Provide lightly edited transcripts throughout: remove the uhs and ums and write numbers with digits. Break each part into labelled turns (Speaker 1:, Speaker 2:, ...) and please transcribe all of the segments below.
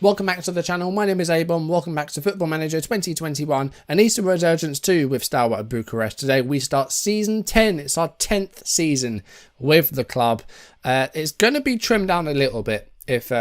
Speaker 1: Welcome back to the channel. My name is a-bomb. Welcome back to Football Manager 2021 and Eastern Resurgence 2 with STEAUA Bucharest. Today we start season 10. It's our 10th season with the club. It's going to be trimmed down a little bit if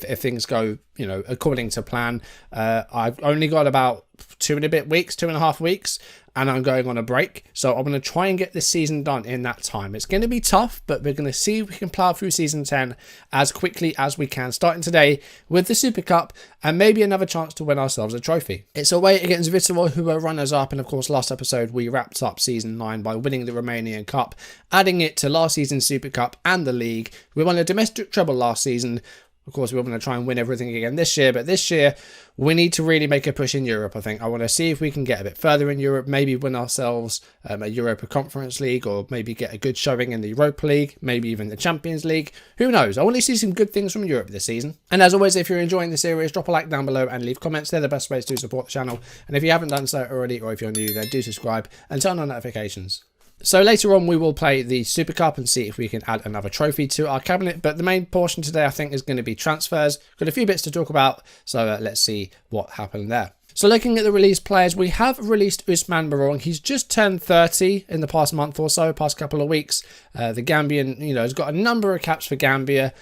Speaker 1: things go, according to plan. I've only got about 2.5 weeks, and I'm going on a break. So I'm going to try and get this season done in that time. It's going to be tough, but we're going to see if we can plough through season 10 as quickly as we can, starting today with the Super Cup and maybe another chance to win ourselves a trophy. It's away against Viitorul, who are runners-up, and of course last episode we wrapped up season 9 by winning the Romanian Cup, adding it to last season's Super Cup and the League. We won a domestic treble last season. Of course, we're going to try and win everything again this year, but this year we need to really make a push in Europe, I think. I want to see if we can get a bit further in Europe, maybe win ourselves a Europa Conference League, or maybe get a good showing in the Europa League, maybe even the Champions League. Who knows? I want to see some good things from Europe this season. And as always, if you're enjoying the series, drop a like down below and leave comments. They're the best ways to support the channel. And if you haven't done so already, or if you're new there, do subscribe and turn on notifications. So later on we will play the Super Cup and see if we can add another trophy to our cabinet, but the main portion today I think is going to be transfers. Got a few bits to talk about, so let's see what happened there. So looking at the released players, we have released Usman Barong. He's just turned 30 in the past month or so, past couple of weeks. The Gambian, has got a number of caps for Gambia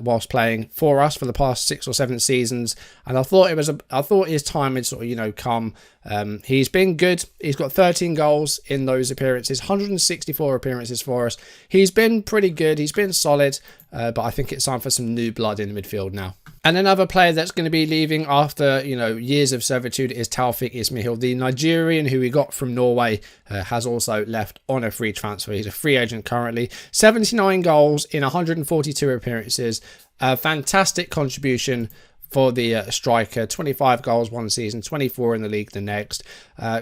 Speaker 1: whilst playing for us for the past 6 or 7 seasons, and I thought his time had sort of come. He's been good. He's got 13 goals in those appearances, 164 appearances for us. He's been pretty good. He's been solid, but I think it's time for some new blood in the midfield now. And another player that's going to be leaving after, years of servitude is Taufik Ismail. The Nigerian who we got from Norway has also left on a free transfer. He's a free agent currently. 79 goals in 142 appearances. A fantastic contribution for the striker. 25 goals one season, 24 in the league the next.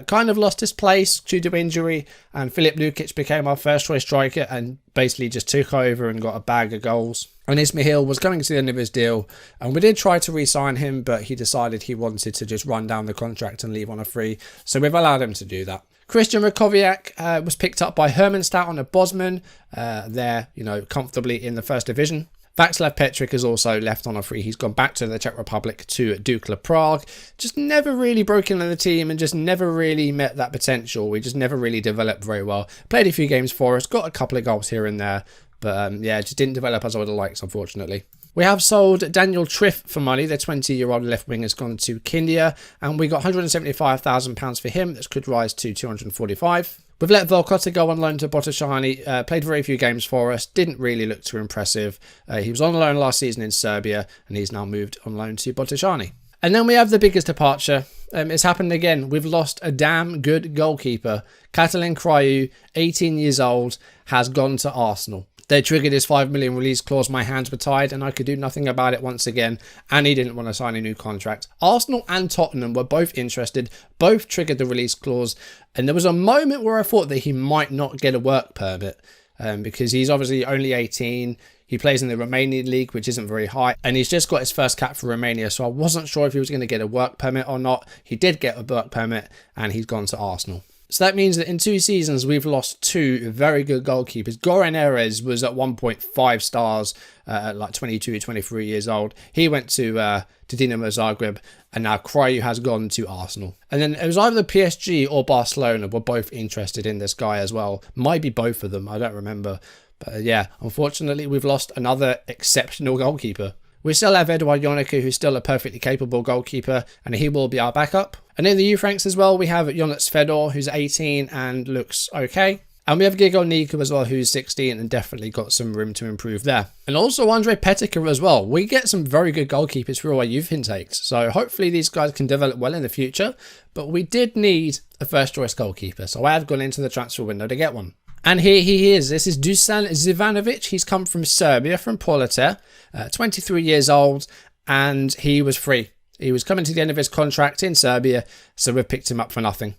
Speaker 1: Kind of lost his place due to injury, and Filip Lukic became our first choice striker and basically just took over and got a bag of goals. And Ismail was coming to the end of his deal, and we did try to re-sign him, but he decided he wanted to just run down the contract and leave on a free, so we've allowed him to do that. Christian Ricoviak was picked up by Hermannstadt on a Bosman. They're, comfortably in the first division. Václav Petrik has also left on a free. He's gone back to the Czech Republic to Dukla Prague. Just never really broken in the team and just never really met that potential. We just never really developed very well. Played a few games for us, got a couple of goals here and there, but just didn't develop as I would have liked, unfortunately. We have sold Daniel Triff for money. The 20-year-old left wing has gone to Kindia, and we got £175,000 for him. This could rise to £245,000. We've let Volkota go on loan to Botoșani. Played very few games for us. Didn't really look too impressive. He was on loan last season in Serbia, and he's now moved on loan to Botoșani. And then we have the biggest departure. It's happened again. We've lost a damn good goalkeeper. Catalin Craiu, 18 years old, has gone to Arsenal. They triggered his 5 million release clause. My hands were tied and I could do nothing about it once again, and he didn't want to sign a new contract. Arsenal and Tottenham were both interested, both triggered the release clause, and there was a moment where I thought that he might not get a work permit because he's obviously only 18. He plays in the Romanian league, which isn't very high, and he's just got his first cap for Romania, so I wasn't sure if he was going to get a work permit or not. He did get a work permit and he's gone to Arsenal. So that means that in 2 seasons, we've lost 2 very good goalkeepers. Goran Erez was at 1.5 stars at like 22, 23 years old. He went to Dinamo Zagreb, and now Craiu has gone to Arsenal. And then it was either PSG or Barcelona were both interested in this guy as well. Might be both of them, I don't remember. But unfortunately, we've lost another exceptional goalkeeper. We still have Eduard Ionescu, who's still a perfectly capable goalkeeper, and he will be our backup. And in the youth ranks as well, we have Jonas Fedor, who's 18 and looks okay. And we have Gigol Niku as well, who's 16 and definitely got some room to improve there. And also Andre Petica as well. We get some very good goalkeepers through our youth intakes, so hopefully these guys can develop well in the future. But we did need a first choice goalkeeper, so I have gone into the transfer window to get one. And here he is. This is Dusan Zivanovic. He's come from Serbia, from Politer, 23 years old, and he was free. He was coming to the end of his contract in Serbia, so we've picked him up for nothing.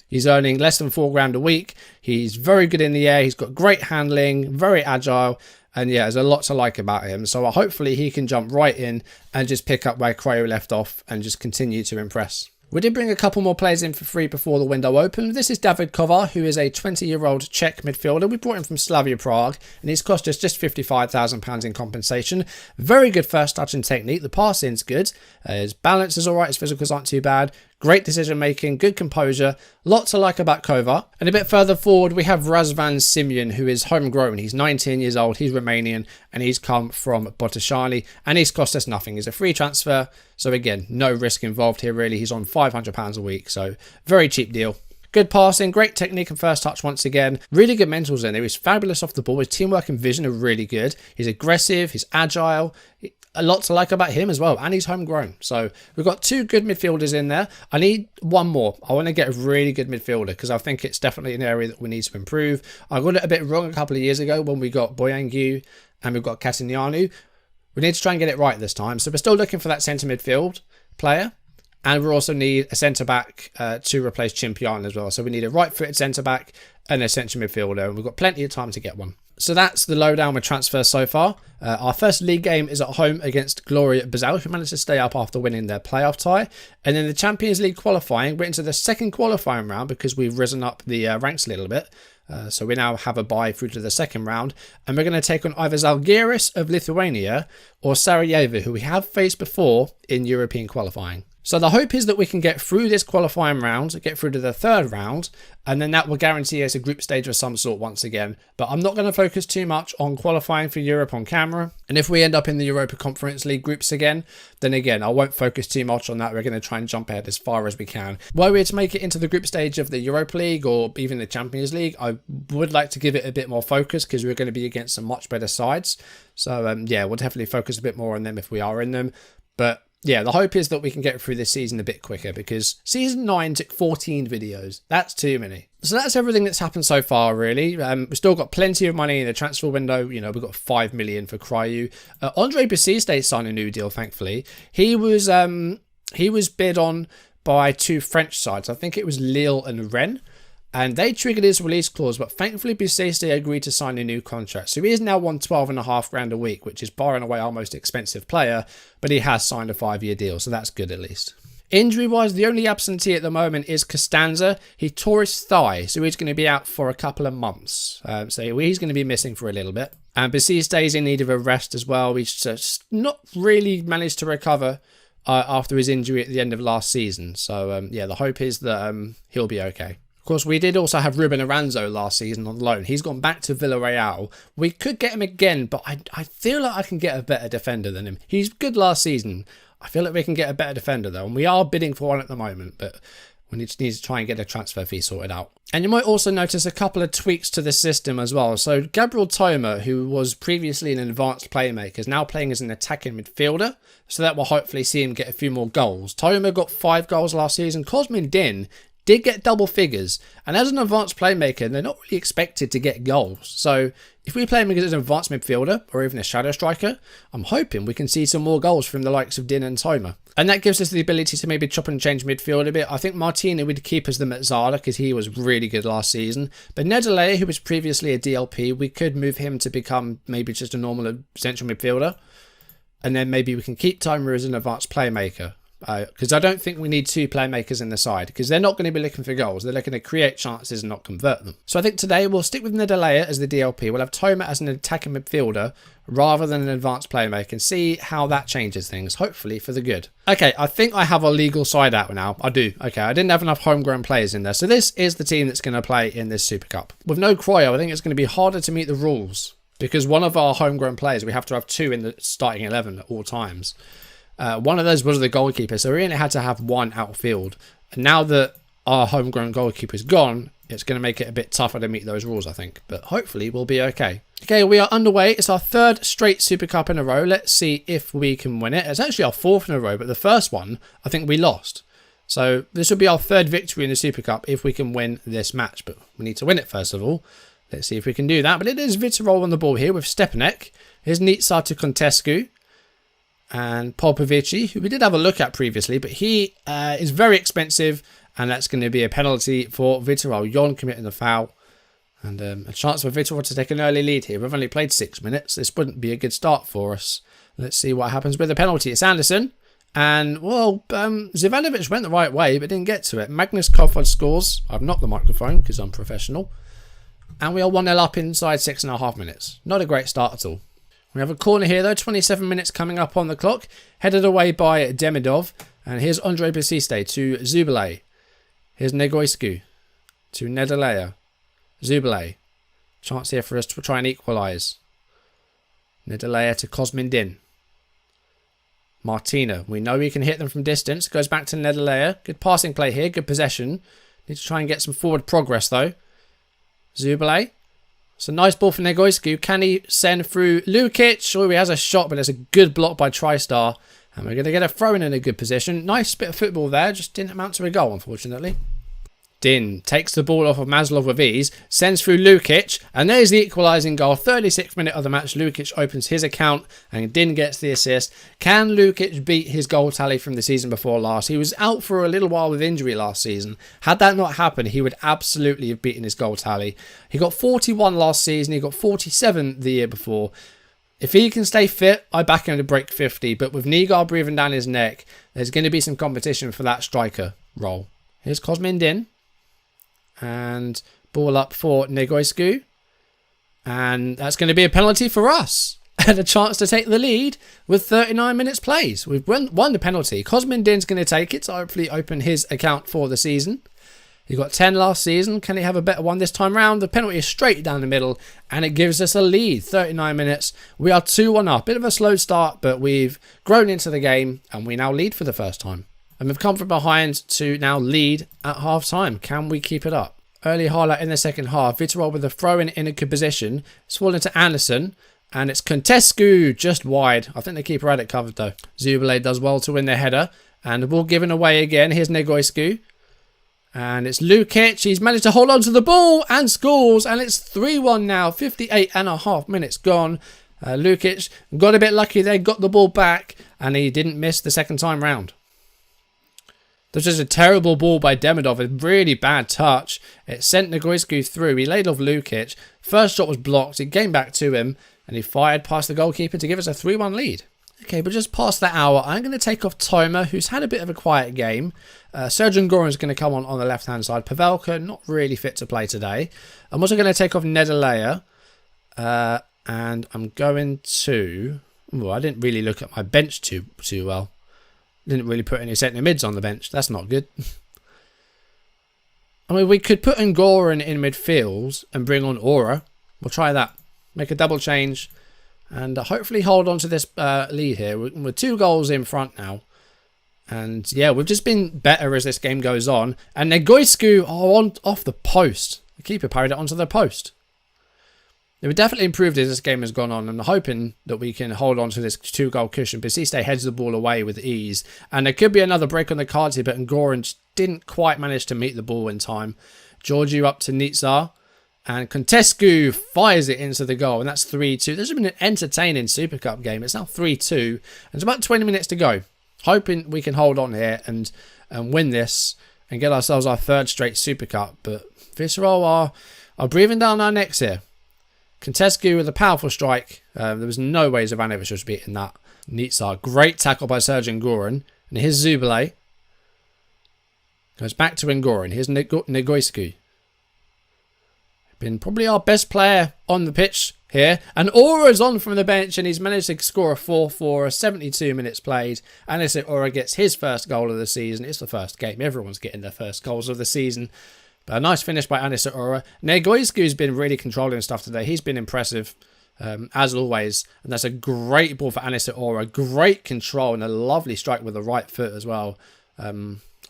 Speaker 1: He's earning less than £4,000 a week. He's very good in the air. He's got great handling, very agile, and there's a lot to like about him. So hopefully he can jump right in and just pick up where Craiu left off and just continue to impress. We did bring a couple more players in for free before the window opened. This is David Kovar, who is a 20-year-old Czech midfielder. We brought him from Slavia Prague, and he's cost us just £55,000 in compensation. Very good first touch and technique. The passing's good. His balance is all right. His physicals aren't too bad. Great decision making, good composure. Lots to like about Kovar. And a bit further forward, we have Raz Van Simeon, who is homegrown. He's 19 years old. He's Romanian, and he's come from Botoșani, and he's cost us nothing. He's a free transfer. So again, no risk involved here really. He's on £500 a week, so very cheap deal. Good passing, great technique and first touch once again. Really good mentals in there. He's fabulous off the ball. His teamwork and vision are really good. He's aggressive, he's agile. A lot to like about him as well, and he's homegrown. So we've got two good midfielders in there. I need one more. I want to get a really good midfielder because I think it's definitely an area that we need to improve. I got it a bit wrong a couple of years ago when we got Boyangiu and we've got Catanianu. We need to try and get it right this time. So we're still looking for that centre midfield player. And we also need a centre-back to replace Chimpian as well. So we need a right-footed centre-back and a central midfielder. And we've got plenty of time to get one. So that's the lowdown with transfers so far. Our first league game is at home against Gloria Bazal, who managed to stay up after winning their playoff tie. And then the Champions League qualifying, we're into the second qualifying round because we've risen up the ranks a little bit. So we now have a bye through to the second round. And we're going to take on either Zalgiris of Lithuania or Sarajevo, who we have faced before in European qualifying. So the hope is that we can get through this qualifying round, get through to the third round, and then that will guarantee us a group stage of some sort once again. But I'm not going to focus too much on qualifying for Europe on camera. And if we end up in the Europa Conference League groups again, then again, I won't focus too much on that. We're going to try and jump ahead as far as we can. Were we to make it into the group stage of the Europa League or even the Champions League, I would like to give it a bit more focus because we're going to be against some much better sides. So yeah, we'll definitely focus a bit more on them if we are in them. But yeah, the hope is that we can get through this season a bit quicker because season 9 took 14 videos. That's too many. So that's everything that's happened so far, really. We've still got plenty of money in the transfer window. You know, we've got 5 million for Cryu. Andre Basiste signed a new deal, thankfully. He was bid on by 2 French sides. I think it was Lille and Rennes. And they triggered his release clause, but thankfully Basiste agreed to sign a new contract. So he is now on $12.5 a week, which is far and away our most expensive player, but he has signed a 5-year deal, so that's good at least. Injury-wise, the only absentee at the moment is Costanza. He tore his thigh, so he's going to be out for a couple of months. So he's going to be missing for a little bit. And Basiste is in need of a rest as well. He's just not really managed to recover after his injury at the end of last season. So yeah, the hope is that he'll be okay. Of course, we did also have Ruben Aranza last season on loan. He's gone back to Villarreal. We could get him again, but I feel like I can get a better defender than him. He's good last season. I feel like we can get a better defender though, and we are bidding for one at the moment, but we need to try and get a transfer fee sorted out. And you might also notice a couple of tweaks to the system as well. So Gabriel Toma, who was previously an advanced playmaker, is now playing as an attacking midfielder. So that will hopefully see him get a few more goals. Toma got 5 goals last season. Cosmin Din did get double figures, and as an advanced playmaker, they're not really expected to get goals. So if we play him as an advanced midfielder or even a shadow striker, I'm hoping we can see some more goals from the likes of Din and Toma. And that gives us the ability to maybe chop and change midfield a bit. I think Martina would keep as the Mezzala because he was really good last season. But Nedalea, who was previously a DLP, we could move him to become maybe just a normal central midfielder. And then maybe we can keep Toma as an advanced playmaker. Because I don't think we need 2 playmakers in the side because they're not going to be looking for goals. They're looking to create chances and not convert them. So I think today we'll stick with Nedalea as the DLP. We'll have Toma as an attacking midfielder rather than an advanced playmaker and see how that changes things, hopefully for the good. Okay, I think I have our legal side out now. I do. Okay, I didn't have enough homegrown players in there. So this is the team that's going to play in this Super Cup. With no Cryo, I think it's going to be harder to meet the rules because one of our homegrown players, we have to have 2 in the starting 11 at all times. One of those was the goalkeeper, so we only had to have 1 outfield. And now that our homegrown goalkeeper is gone, it's going to make it a bit tougher to meet those rules, I think. But hopefully we'll be okay. Okay, we are underway. It's our 3rd straight Super Cup in a row. Let's see if we can win it. It's actually our 4th in a row, but the first one, I think we lost. So this will be our 3rd victory in the Super Cup if we can win this match. But we need to win it first of all. Let's see if we can do that. But it is Vitorol on the ball here with Stepanek. Here's Nitsa to Contescu. And Popovici, who we did have a look at previously, but he is very expensive, and that's going to be a penalty for Vitorol. Jon committing the foul, and a chance for Vitorol to take an early lead here. We've only played 6 minutes. This wouldn't be a good start for us. Let's see what happens with the penalty. It's Anderson, And, well, Zivanovic went the right way, but didn't get to it. Magnus Kofod scores. I've knocked the microphone because I'm professional. And we are 1-0 up inside 6.5 minutes. Not a great start at all. We have a corner here, though. 27 minutes coming up on the clock. Headed away by Demidov. And here's Andre Basiste to Zubale. Here's Negoescu to Nedalea. Zubale. Chance here for us to try and equalise. Nedalea to Kosmindin. Martina. We know we can hit them from distance. Goes back to Nedalea. Good passing play here. Good possession. Need to try and get some forward progress, though. Zubale. It's a nice ball for Negoescu. Can he send through Lukic? Oh, he has a shot, but it's a good block by TriStar. And we're going to get a throw in a good position. Nice bit of football there. Just didn't amount to a goal, unfortunately. Din takes the ball off of Maslov with ease. Sends through Lukic. And there's the equalising goal. 36th minute of the match. Lukic opens his account. And Din gets the assist. Can Lukic beat his goal tally from the season before last? He was out for a little while with injury last season. Had that not happened, he would absolutely have beaten his goal tally. He got 41 last season. He got 47 the year before. If he can stay fit, I back him to break 50. But with Nigar breathing down his neck, there's going to be some competition for that striker role. Here's Kosmindin. And ball up for Negoescu. And that's going to be a penalty for us. And a chance to take the lead with 39 minutes played. We've won the penalty. Kosmindin's going to take it to hopefully open his account for the season. He got 10 last season. Can he have a better one this time round? The penalty is straight down the middle. And it gives us a lead. 39 minutes. We are 2-1 up. Bit of a slow start, but we've grown into the game. And we now lead for the first time. And we've come from behind to now lead at half time. Can we keep it up? Early highlight in the second half. Vitorol with a throw in a good position. It's fallen to Anderson. And it's Contescu just wide. I think the keeper had it covered though. Zubale does well to win the header. And the ball given away again. Here's Negoescu. And it's Lukic. He's managed to hold on to the ball and scores. And it's 3-1 now. 58.5 minutes gone. Lukic got a bit lucky there. Got the ball back. And he didn't miss the second time round. There's just a terrible ball by Demidov. A really bad touch. It sent Negoescu through. He laid off Lukic. First shot was blocked. It came back to him. And he fired past the goalkeeper to give us a 3-1 lead. Okay, but just past that hour, I'm going to take off Toma, who's had a bit of a quiet game. Sergeant Goran's going to come on the left-hand side. Pavelka, not really fit to play today. I'm also going to take off Nedalea. And I'm going to... Well, I didn't really look at my bench too well. Didn't really put any centre mids on the bench. That's not good. I mean, we could put Goran in midfield and bring on Aura. We'll try that. Make a double change. And hopefully hold on to this lead here. We're 2 goals in front now. And yeah, we've just been better as this game goes on. And Negoescu off the post. The keeper parried it onto the post. We've definitely improved as this game has gone on. I'm hoping that we can hold on to this 2-goal cushion. Basiste heads the ball away with ease. And there could be another break on the cards here, but Goran just didn't quite manage to meet the ball in time. Georgiou up to Nizar. And Contescu fires it into the goal. And that's 3-2. This has been an entertaining Super Cup game. It's now 3-2. And it's about 20 minutes to go. Hoping we can hold on here and win this. And get ourselves our 3rd straight Super Cup. But Vitorol are breathing down our necks here. Contescu with a powerful strike. There was no way Zivanovic was beating that. Nizar. Great tackle by Sergeant Goran. And here's Zubale. Goes back to Goran. Here's Negoescu. Been probably our best player on the pitch here. And Aura's on from the bench and he's managed to score a 4-4, 72 minutes played. And it's Aura gets his first goal of the season. It's the first game. Everyone's getting their first goals of the season. But a nice finish by Anis Aura. Negoescu's been really controlling stuff today. He's been impressive, as always. And that's a great ball for Anis Aura. Great control and a lovely strike with the right foot as well.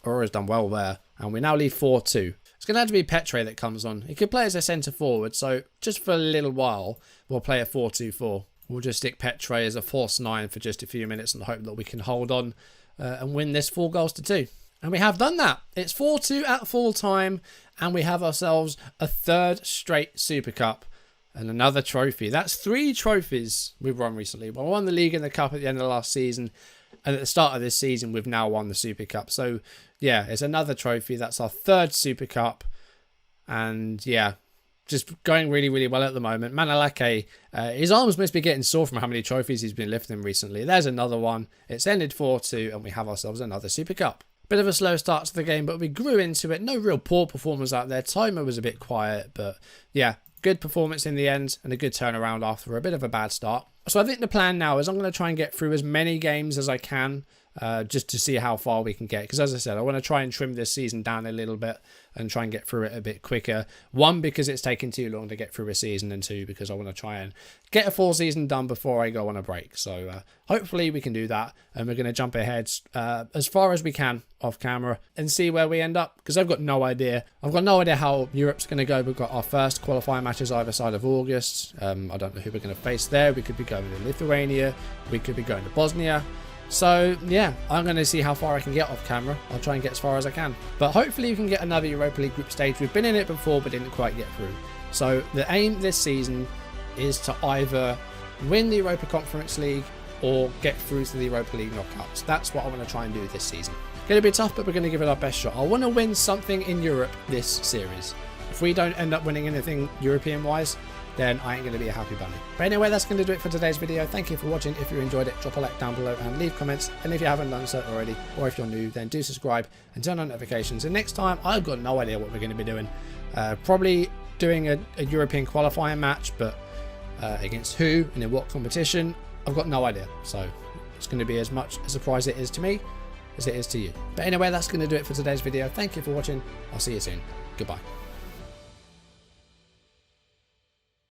Speaker 1: Aura's done well there. And we now lead 4-2. It's going to have to be Petre that comes on. He could play as a centre forward. So just for a little while, we'll play a 4-2-4. We'll just stick Petre as a false 9 for just a few minutes and hope that we can hold on and win this 4-2. And we have done that. It's 4-2 at full time. And we have ourselves a 3rd straight Super Cup and another trophy. That's 3 trophies we've won recently. We won the League and the Cup at the end of the last season. And at the start of this season, we've now won the Super Cup. So, yeah, it's another trophy. That's our 3rd Super Cup. And, yeah, just going really, really well at the moment. Manalake, his arms must be getting sore from how many trophies he's been lifting recently. There's another one. It's ended 4-2, and we have ourselves another Super Cup. Bit of a slow start to the game, but we grew into it. No real poor performance out there. Timer was a bit quiet, but yeah, good performance in the end and a good turnaround after a bit of a bad start. So I think the plan now is I'm going to try and get through as many games as I can, just to see how far we can get. Because as I said, I want to try and trim this season down a little bit and try and get through it a bit quicker. One, because it's taken too long to get through a season, and two, because I want to try and get a full season done before I go on a break. So hopefully we can do that, and we're going to jump ahead as far as we can off camera and see where we end up, because I've got no idea. I've got no idea how Europe's going to go. We've got our first qualifying matches either side of August. I don't know who we're going to face there. We could be going to Lithuania. We could be going to Bosnia. So yeah, I'm going to see how far I can get off camera. I'll try and get as far as I can. But hopefully you can get another Europa League group stage. We've been in it before but didn't quite get through. So the aim this season is to either win the Europa Conference League or get through to the Europa League knockouts. That's what I want to try and do this season. Going to be tough, but we're going to give it our best shot. I want to win something in Europe this series. If we don't end up winning anything European-wise, then I ain't going to be a happy bunny. But anyway, that's going to do it for today's video. Thank you for watching. If you enjoyed it, drop a like down below and leave comments. And if you haven't done so already, or if you're new, then do subscribe and turn on notifications. And next time, I've got no idea what we're going to be doing. Probably doing a European qualifying match, but against who and in what competition, I've got no idea. So it's going to be as much a surprise it is to me as it is to you. But anyway, that's going to do it for today's video. Thank you for watching. I'll see you soon. Goodbye.